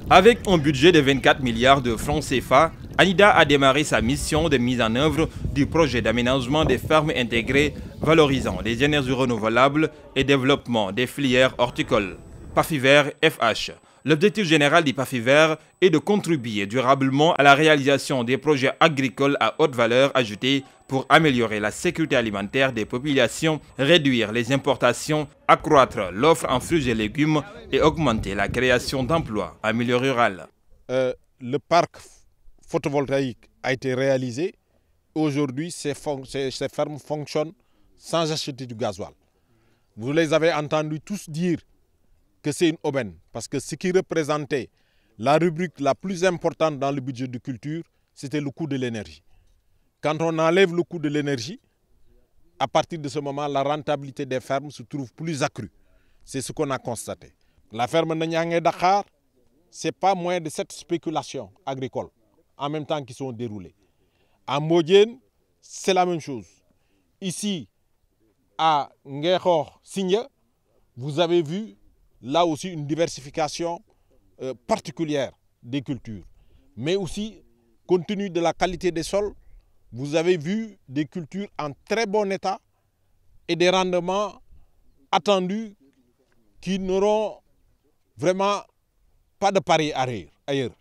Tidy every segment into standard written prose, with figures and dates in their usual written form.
Avec un budget de 24 milliards de francs CFA, ANIDA a démarré sa mission de mise en œuvre du projet d'aménagement des fermes intégrées valorisant les énergies renouvelables et développement des filières horticoles. PAFIVER FH. L'objectif général du PAFIVER est de contribuer durablement à la réalisation des projets agricoles à haute valeur ajoutée pour améliorer la sécurité alimentaire des populations, réduire les importations, accroître l'offre en fruits et légumes et augmenter la création d'emplois en milieu rural. Le parc photovoltaïque a été réalisé. Aujourd'hui, ces fermes fonctionnent sans acheter du gasoil. Vous les avez entendus tous dire que c'est une aubaine, parce que ce qui représentait la rubrique la plus importante dans le budget de culture, c'était le coût de l'énergie. Quand on enlève le coût de l'énergie, à partir de ce moment, la rentabilité des fermes se trouve plus accrue. C'est ce qu'on a constaté. La ferme Nyangé Dakar, ce n'est pas moins de 7 spéculations agricoles en même temps qui sont déroulées. À Modjen, c'est la même chose. Ici, à Ngéhor Signa, vous avez vu là aussi une diversification particulière des cultures. Mais aussi, compte tenu de la qualité des sols, vous avez vu des cultures en très bon état et des rendements attendus qui n'auront vraiment pas de pareil ailleurs.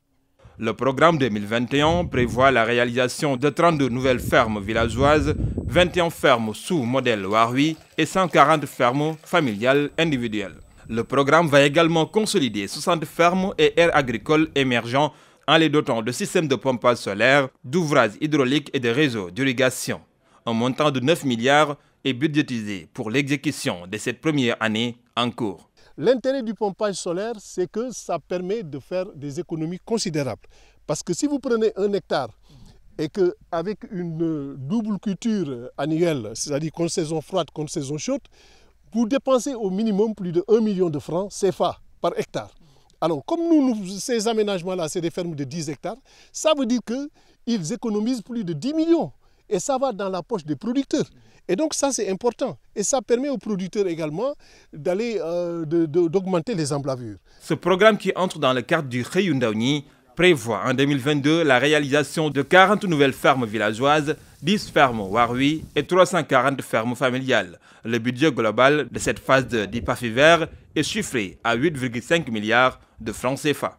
Le programme 2021 prévoit la réalisation de 32 nouvelles fermes villageoises, 21 fermes sous modèle Warui et 140 fermes familiales individuelles. Le programme va également consolider 60 fermes et aires agricoles émergents en les dotant de systèmes de pompage solaire, d'ouvrages hydrauliques et de réseaux d'irrigation. Un montant de 9 milliards est budgétisé pour l'exécution de cette première année en cours. L'intérêt du pompage solaire, c'est que ça permet de faire des économies considérables. Parce que si vous prenez 1 hectare et qu'avec une double culture annuelle, c'est-à-dire contre saison froide, contre saison chaude, vous dépensez au minimum plus de 1 million de francs CFA par hectare. Alors, comme ces aménagements-là, c'est des fermes de 10 hectares, ça veut dire qu'ils économisent plus de 10 millions. Et ça va dans la poche des producteurs. Et donc ça, c'est important. Et ça permet aux producteurs également d'augmenter les emblavures. Ce programme qui entre dans le cadre du Réundauni prévoit en 2022 la réalisation de 40 nouvelles fermes villageoises, 10 fermes Warui et 340 fermes familiales. Le budget global de cette phase de PAFIVER est chiffré à 8,5 milliards de francs CFA.